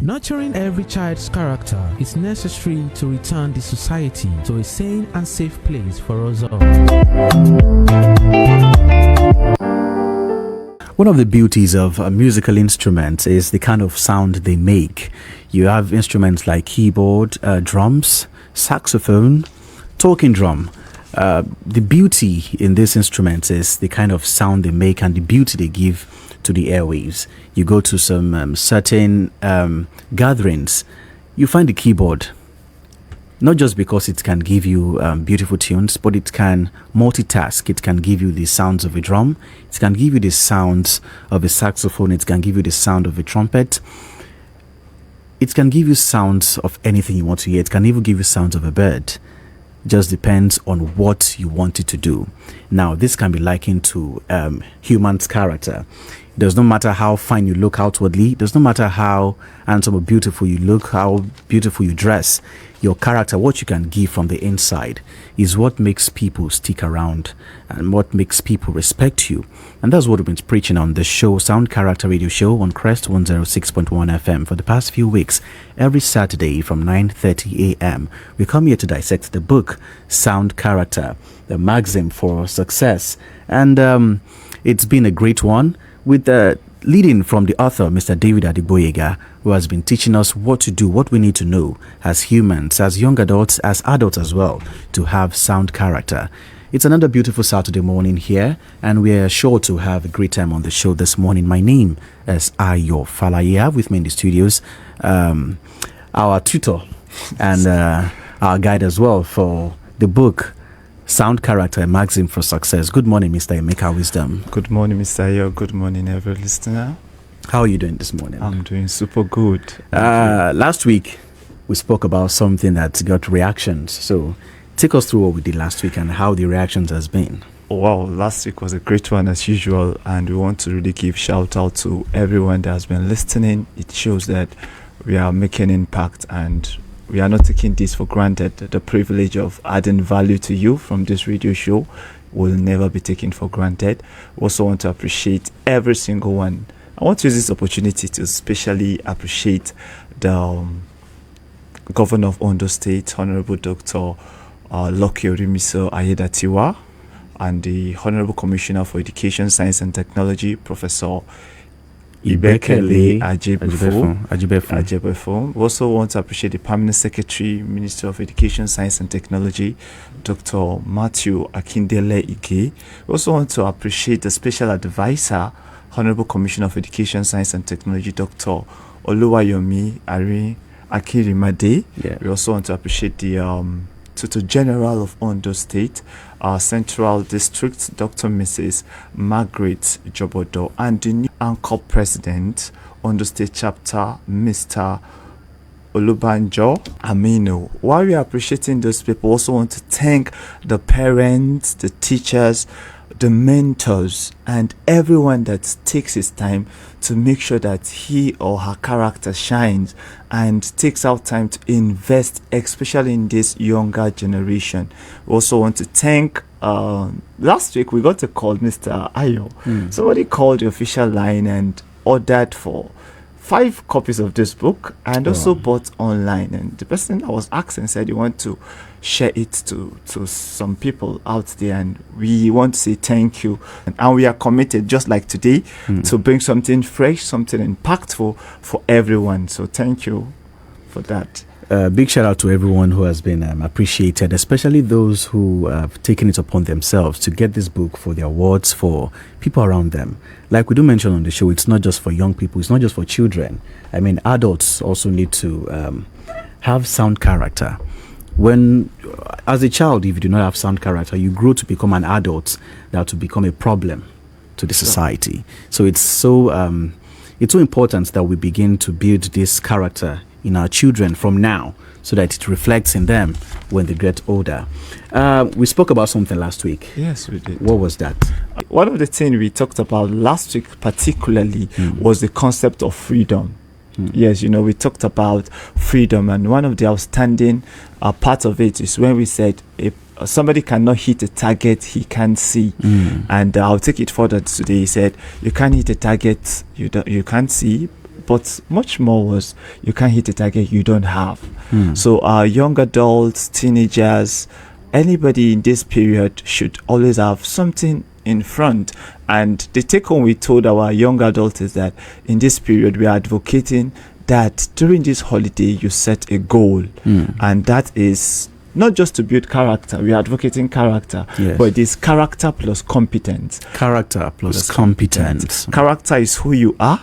Nurturing every child's character is necessary to return the society to a sane and safe place for us all. One of the beauties of musical instruments is the kind of sound they make. You have instruments like keyboard, drums, saxophone, talking drum. The beauty in these instruments is the kind of sound they make and the beauty they give to the airwaves. You go to some certain gatherings, you find the keyboard, not just because it can give you beautiful tunes, but it can multitask. It can give you the sounds of a drum, it can give you the sounds of a saxophone, it can give you the sound of a trumpet, it can give you sounds of anything you want to hear, it can even give you sounds of a bird. Just depends on what you want it to do. Now, this can be likened to human's character. It does not matter how fine you look outwardly, it does not matter how handsome or beautiful you look, how beautiful you dress. Your character, what you can give from the inside, is what makes people stick around and what makes people respect you. And that's what we've been preaching on the show, Sound Character Radio Show on Crest 106.1 FM for the past few weeks. Every Saturday from 9:30 a.m. we come here to dissect the book Sound Character, the maxim for success. And it's been a great one with the leading from the author, Mr. David Adegboyega, who has been teaching us what to do, what we need to know as humans, as young adults, as adults as well, to have sound character. It's another beautiful Saturday morning here, and we are sure to have a great time on the show this morning. My name is Ayo Falaye. I have with me in the studios our tutor and our guide as well for the book Sound Character, a maxim for success. Good morning, Mr. Emeka Wisdom. Good morning, Mr. Ayo. Good morning, every listener. How are you doing this morning? I'm doing super good. Last week, we spoke about something that got reactions. So take us through what we did last week and how the reactions has been. Wow, last week was a great one as usual, and we want to really give shout out to everyone that has been listening. It shows that we are making impact and we are not taking this for granted. The privilege of adding value to you from this radio show will never be taken for granted. We also want to appreciate every single one. I want to use this opportunity to especially appreciate the Governor of Ondo State, Honorable Dr. Lucky Orimiso Ayedatiwa, and the Honorable Commissioner for Education, Science and Technology, Professor Ibekele Ajibefo. We also want to appreciate the Permanent Secretary, Minister of Education, Science and Technology, Dr. Matthew Akindele Ike. We also want to appreciate the Special Advisor, Honorable Commissioner of Education, Science and Technology, Dr. Oluwayomi Akirimade. Yeah. We also want to appreciate the Tutor General of Ondo State, our Central District, Dr. Mrs. Margaret Jobodo, and the new Anchor President, Ondo State Chapter, Mr. Olubanjo Amino. While we are appreciating those people, we also want to thank the parents, the teachers, the mentors, and everyone that takes his time to make sure that he or her character shines and takes out time to invest, especially in this younger generation. We also want to thank last week we got a call, Mr. Ayo. Somebody called the official line and ordered for 5 copies of this book and also bought online, and the person that was asking said you want to share it to some people out there, and we want to say thank you, and we are committed just like today to bring something fresh, something impactful for everyone. So thank you for that. Big shout out to everyone who has been appreciated, especially those who have taken it upon themselves to get this book for the awards for people around them. Like we do mention on the show, it's not just for young people, it's not just for children. I mean, adults also need to have sound character. When, as a child, if you do not have sound character, you grow to become an adult that will become a problem to the society. So it's so important that we begin to build this character in our children from now, so that it reflects in them when they get older. We spoke about something last week. Yes, we did. What was that? One of the things we talked about last week particularly was the concept of freedom. Yes, you know, we talked about freedom, and one of the outstanding part of it is when we said if somebody cannot hit a target he can't see. And I'll take it further today. He said you can't hit a target you can't see, but much more was you can't hit a target you don't have. So our young adults, teenagers, anybody in this period should always have something in front. And the take home we told our young adults is that in this period we are advocating that during this holiday you set a goal, and that is not just to build character. We are advocating character, but it is character plus competence. Character plus competence. Character is who you are.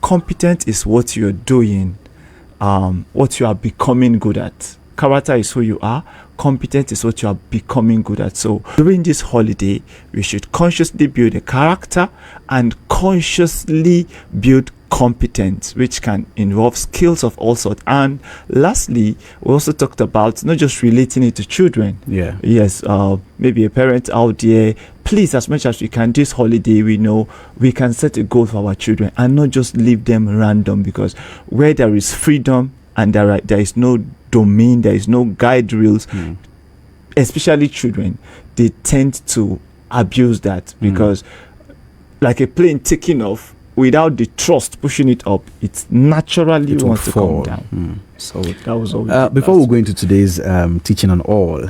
Competent is what you're doing, what you are becoming good at. Character is who you are. Competent is what you are becoming good at. So during this holiday, we should consciously build a character and consciously build competence, which can involve skills of all sorts. And lastly, we also talked about not just relating it to children. Yes, maybe a parent out there, please, as much as we can this holiday, we know we can set a goal for our children and not just leave them random, because where there is freedom and there is no domain, there is no guide rules, especially children, they tend to abuse that, because like a plane taking off, without the trust pushing it up, it naturally wants to come down. So that was all. Before we go into today's teaching on all,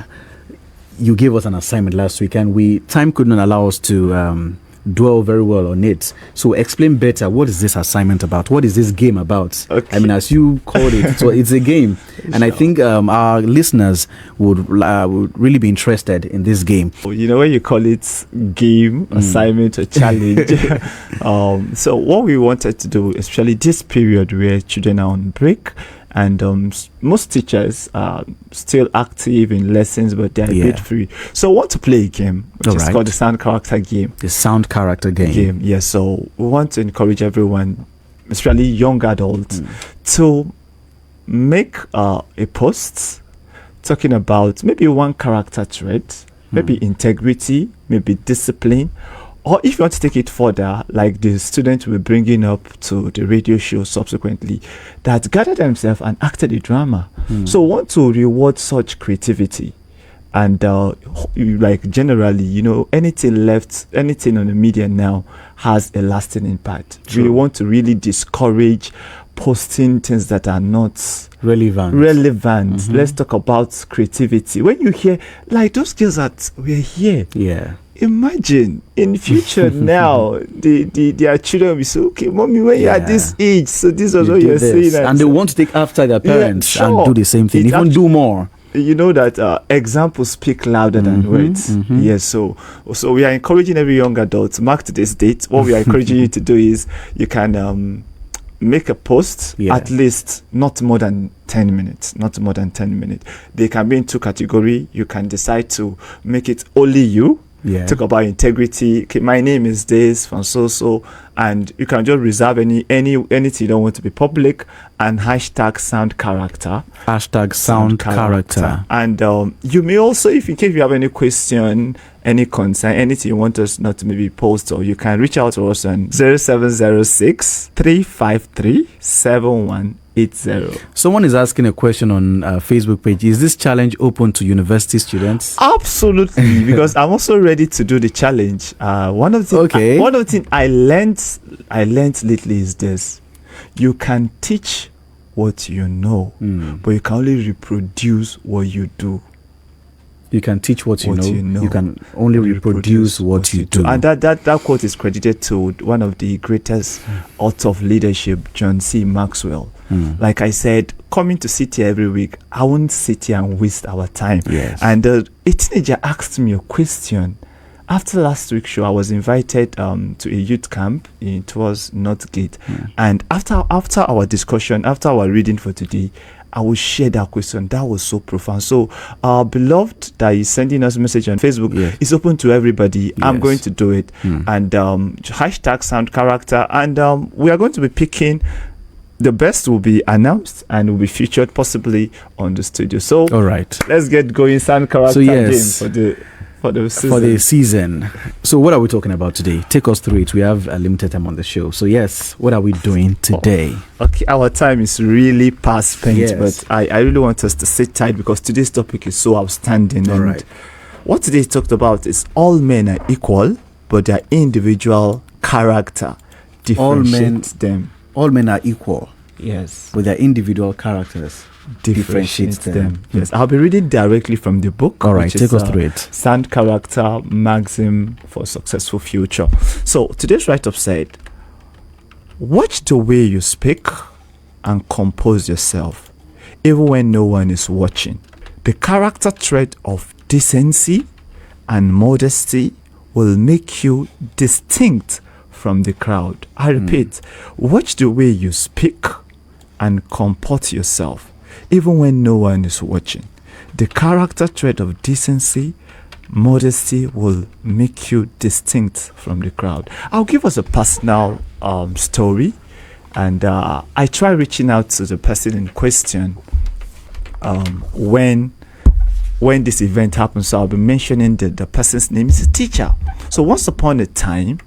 you gave us an assignment last week, and time couldn't allow us to dwell very well on it. So explain better, what is this assignment about? What is this game about? Okay. I mean, as you called it, so it's a game. And I think our listeners would really be interested in this game. You know, when you call it game, assignment, or challenge. So what we wanted to do, especially this period where children are on break, and most teachers are still active in lessons, but they're a bit free. So we want to play a game, which is called the Sound Character Game. The Sound Character Game. Yes. So we want to encourage everyone, especially young adults, to make a post talking about maybe one character trait, maybe integrity, maybe discipline, or if you want to take it further, like the student we're bringing up to the radio show subsequently, that gathered themselves and acted a drama. So we want to reward such creativity. And like generally, you know, anything on the media now has a lasting impact. True. We want to really discourage posting things that are not relevant. Let's talk about creativity. When you hear like those girls that were here, imagine in future now their children will be so, okay, mommy, when you're at this age, so this was what you're saying, and they want to take after their parents and do the same thing, even do more. You know that examples speak louder than words. Yes, so we are encouraging every young adult to mark today's date. What we are encouraging you to do is you can make a post, at least not more than 10 minutes. They can be in two categories. You can decide to make it only you. Talk about integrity. Okay, my name is this from so, and you can just reserve anything you don't want to be public, and hashtag sound character. Hashtag sound character. And you may also, if in case you have any question, any concern, anything you want us not to maybe post, or you can reach out to us on 0706 353 7180. Someone is asking a question on Facebook page. Is this challenge open to university students? Absolutely, because I'm also ready to do the challenge. One of the things I learned lately is this: you can teach what you know, but you can only reproduce what you do. You can teach what you know. You can only reproduce what you do. And that quote is credited to one of the greatest authors of leadership, John C. Maxwell. Like I said, coming to sit here every week, I won't sit here and waste our time. And a teenager asked me a question. After last week's show, I was invited to a youth camp towards Northgate. And after our discussion, after our reading for today, I will share that question. That was so profound. So our beloved that is sending us a message on Facebook is open to everybody. I'm going to do it. And hashtag sound character. And we are going to be picking, the best will be announced and will be featured possibly on the studio. So all right, let's get going. Sound character game for the season. So what are we talking about today? Take us through it. We have a limited time on the show. So yes, what are we doing today? Okay, our time is really past spent, but I really want us to sit tight because today's topic is so outstanding. All right. What today talked about is all men are equal, but their individual character differentiates them. all men are equal, Yes. but their individual characters differentiates them. Yes, I'll be reading directly from the book. All right, which take is, us through it. Sound Character Maxim for a Successful Future. So today's write-up said, watch the way you speak and compose yourself, even when no one is watching. The character trait of decency and modesty will make you distinct from the crowd. I repeat, watch the way you speak and comport yourself, even when no one is watching. The character trait of decency, modesty will make you distinct from the crowd. I'll give us a personal story, and I try reaching out to the person in question when this event happens. So I'll be mentioning the person's name. Is a teacher. So once upon a time,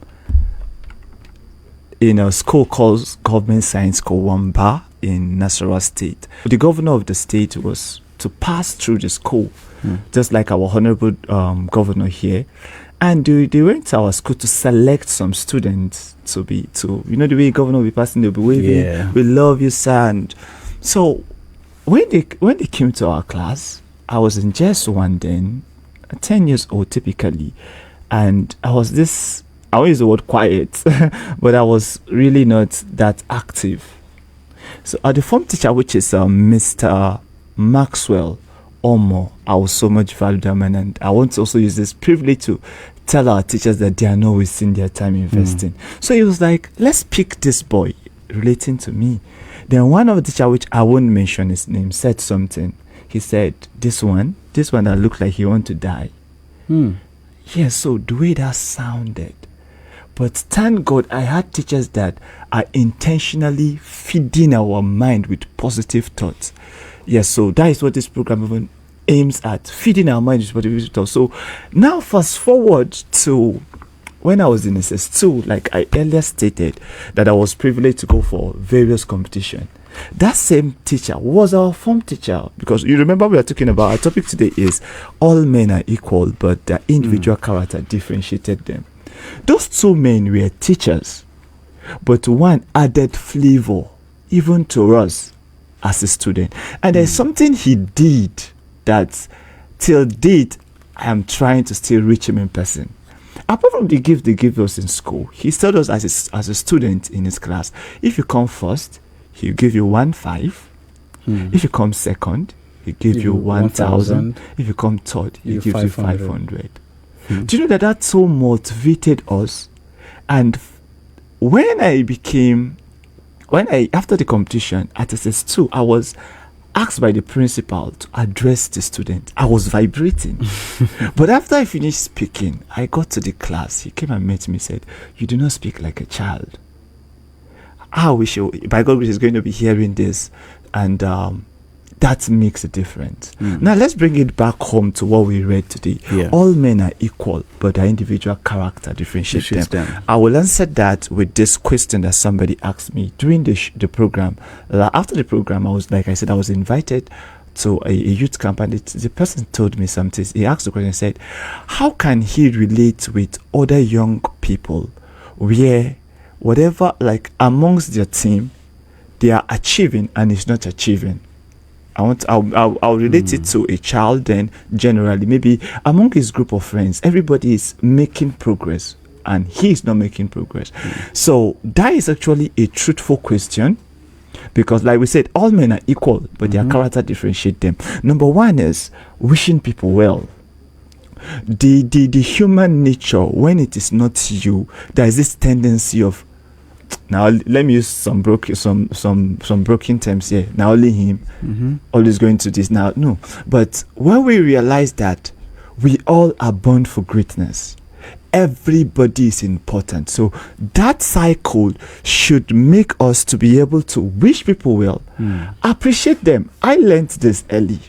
in a school called Government Science School Wamba in Nasarawa State, the governor of the state was to pass through the school, just like our honorable governor here, and they went to our school to select some students to you know the way governor will be passing, they'll be waving, Yeah. we love you, sir. And so when they came to our class, I was in JS1 then, 10 years old typically, and I was this, I won't use the word quiet, but I was really not that active. So the form teacher, which is Mr. Maxwell Omo, I was so much valued them, and I want to also use this privilege to tell our teachers that they are not wasting their time investing. So he was like, let's pick this boy relating to me. Then one of the teacher, which I won't mention his name, said something. He said, this one that looked like he want to die. Yes, so the way that sounded. But thank God I had teachers that are intentionally feeding our mind with positive thoughts. Yes, so that is what this program even aims at, feeding our mind with positive thoughts. So now fast forward to when I was in SS2, like I earlier stated, that I was privileged to go for various competitions. That same teacher was our form teacher, because you remember we are talking about, our topic today is all men are equal, but their individual character differentiated them. Those two men were teachers, but one added flavor even to us as a student. And there's something he did that till date I am trying to still reach him in person. Apart from the gift they give us in school, he told us as a student in his class, if you come first, he'll give you 1,500. If you come second, he'll give you 1,000. If you come third, he'll give you 500. Do you know that so motivated us? And after the competition at SS2, I was asked by the principal to address the student. I was vibrating. But after I finished speaking, I got to the class. He came and met me, said, you do not speak like a child. I wish by God is going to be hearing this, and that makes a difference. Now let's bring it back home to what we read today. All men are equal, but their individual character differentiates them. I will answer that with this question that somebody asked me during the program. After the program, I was invited to a youth camp, and the person told me something. He asked the question, said, how can he relate with other young people where whatever, like amongst their team, they are achieving and he's not achieving? I'll relate it to a child. Then generally, maybe among his group of friends, everybody is making progress and he is not making progress. So that is actually a truthful question, because like we said, all men are equal, but their character differentiate them. Number one is wishing people well. The human nature, when it is not you, there is this tendency of, now let me use some broken terms here. Now only him, always going to this. Now no, but when we realize that we all are born for greatness, everybody is important. So that cycle should make us to be able to wish people well, appreciate them. I learned this early.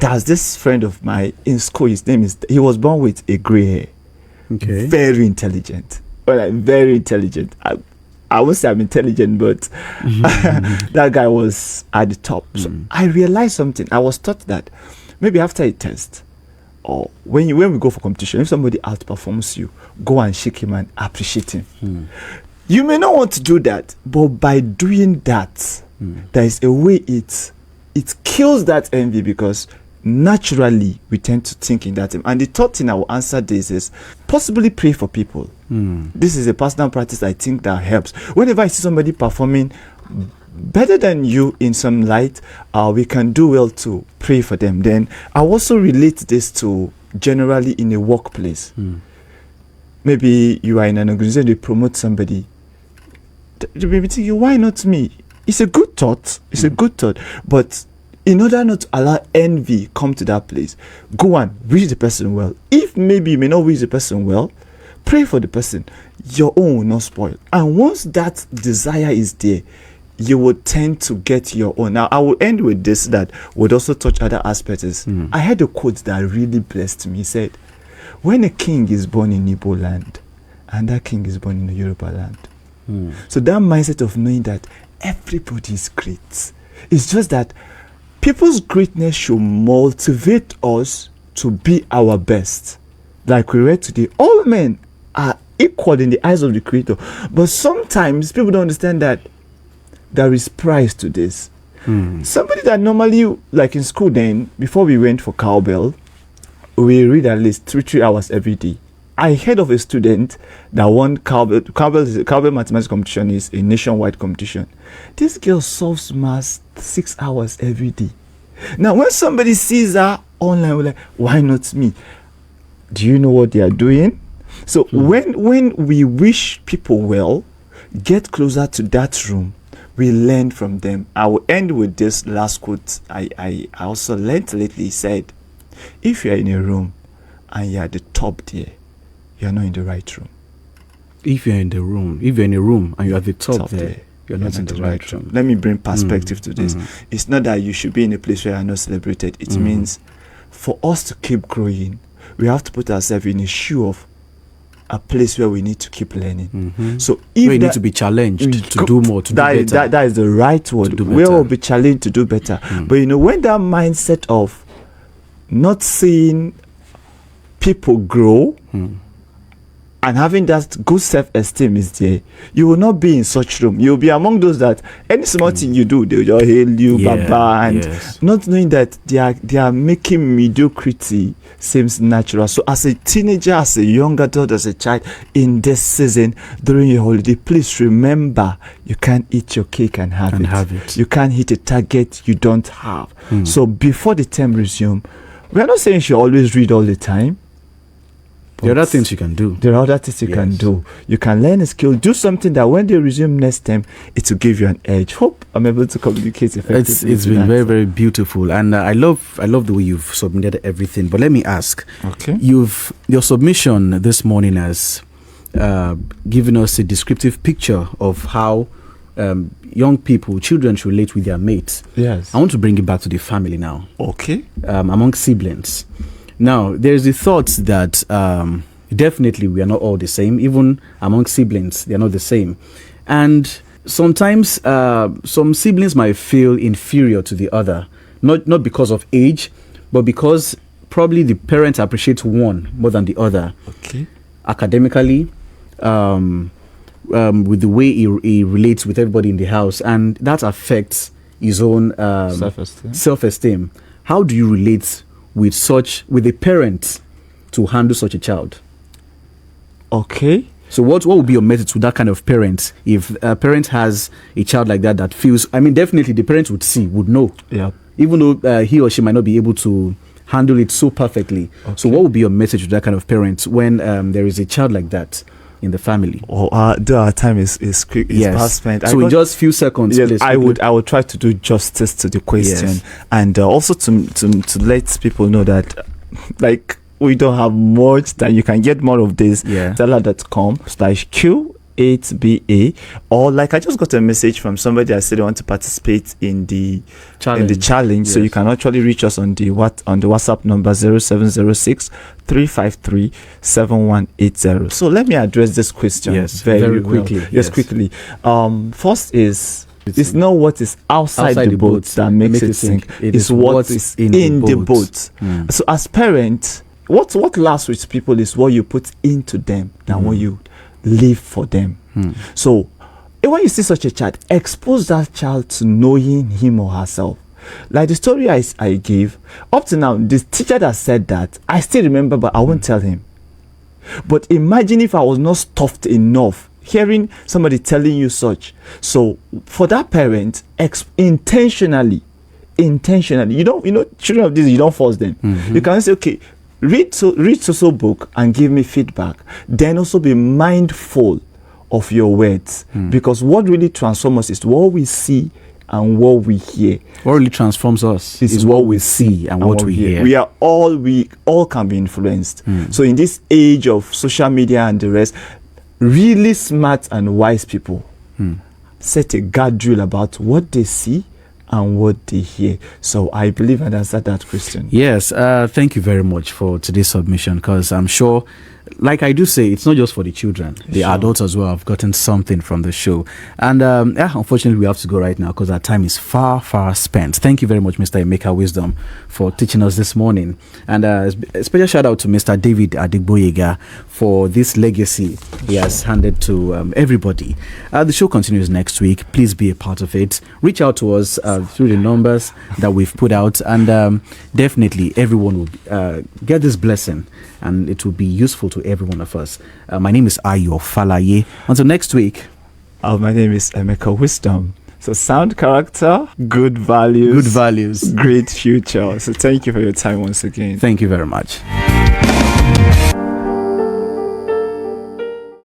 There was this friend of mine in school. He was born with a gray hair. Okay. Very intelligent. Very intelligent. I won't say I'm intelligent, but that guy was at the top. So I realized something. I was taught that maybe after a test, or when we go for competition, if somebody outperforms you, go and shake him and appreciate him. You may not want to do that, but by doing that, there is a way it kills that envy, because naturally we tend to think in that term. And the third thing I will answer this is possibly pray for people. This is a personal practice I think that helps. Whenever I see somebody performing better than you in some light, we can do well to pray for them. Then I also relate this to generally in a workplace. Maybe you are in an organization, they promote somebody. You may be thinking, why not me? It's a good thought. It's a good thought. But in order not to allow envy come to that place, go and wish the person well. If maybe you may not wish the person well, pray for the person. Your own will not spoil. And once that desire is there, you will tend to get your own. Now, I will end with this that would also touch other aspects. I heard a quote that really blessed me. He said, when a king is born in Igbo land, and that king is born in the Yoruba land. So that mindset of knowing that everybody is great. It's just that people's greatness should motivate us to be our best. Like we read today, all men are equal in the eyes of the Creator. But sometimes people don't understand that there is price to this. Somebody that normally, like in school then, before we went for cowbell, we read at least 3 hours every day. I heard of a student that won cowbell. Cowbell mathematics competition is a nationwide competition. This girl solves maths 6 hours every day. Now, when somebody sees her online, we're like, why not me? Do you know what they are doing? So when we wish people well, get closer to that room, we learn from them. I will end with this last quote I also learned lately. He said, if you are in a room and you are at the top there, you are not in the right room. If you're in a room and you're at the top there, you're not in the right room. Let me bring perspective to this. It's not that you should be in a place where you are not celebrated. It means for us to keep growing, we have to put ourselves in a shoe of a place where we need to keep learning. So if we need to be challenged to do more, to do better. That is the right word. We will be challenged to do better. But you know, when that mindset of not seeing people grow and having that good self-esteem is there, you will not be in such room. You will be among those that any small thing you do, they will just hail you, baba, and not knowing that they are making mediocrity seems natural. So as a teenager, as a young adult, as a child, in this season, during your holiday, please remember, you can't eat your cake and have it. You can't hit a target you don't have. So before the term resume, we are not saying you should always read all the time. There are other things you can do. There are other things you can do. You can learn a skill, do something that when they resume next time, it will give you an edge. Hope I'm able to communicate effectively. It's been very, very beautiful, and I love the way you've submitted everything. But let me ask, your submission this morning has given us a descriptive picture of how young people, children should relate with their mates. Yes. I want to bring it back to the family now. Okay. Among siblings. Now, there's the thought that definitely we are not all the same. Even among siblings, they are not the same. And sometimes some siblings might feel inferior to the other, not because of age, but because probably the parents appreciate one more than the other. Okay. Academically, with the way he relates with everybody in the house, and that affects his own self-esteem. How do you relate with a parent to handle such a child? Okay. So what would be your message to that kind of parent if a parent has a child like that feels, definitely the parent would know. Yeah. Even though he or she might not be able to handle it so perfectly. Okay. So what would be your message to that kind of parent when there is a child like that in the family? Our time is quick. It's past spent. So in just few seconds, yes, I would try to do justice to the question, and also to let people know that, like, we don't have much time. You can get more of this. Teller.com/Q8BA, or like I just got a message from somebody that said they want to participate in the challenge. So you can actually reach us on the WhatsApp number 0706-353-7180. So let me address this question very quickly. Quickly. First is, it's not what is outside the boat that makes it sink. It's what is in the boat. So as parents, what lasts with people is what you put into them than what you leave for them. So when you see such a child, expose that child to knowing him or herself. Like the story I gave, up to now, the teacher that said that, I still remember, but I won't tell him. But imagine if I was not stuffed enough, hearing somebody telling you such. So for that parent, intentionally, children of this, you don't force them. You can say, okay, read so book and give me feedback. Then also be mindful of your words, because what really transforms us is what we see and what we hear. What really transforms us is what we see and what we hear. We all can be influenced. So in this age of social media and the rest, really smart and wise people set a guardrail about what they see and what they hear. So I believe I answered that question. Yes, thank you very much for today's submission, because I'm sure, like I do say, it's not just for the children. The adults as well have gotten something from the show. And unfortunately, we have to go right now because our time is far, far spent. Thank you very much, Mr. Emeka Wisdom, for teaching us this morning. And a special shout out to Mr. David Adegboyega for this legacy he has handed to everybody. The show continues next week. Please be a part of it. Reach out to us through the numbers that we've put out. And definitely everyone will get this blessing, and it will be useful to every one of us. My name is Ayo Falaye. Until next week. My name is Emeka Wisdom. So sound character, good values, great future. So thank you for your time once again. Thank you very much.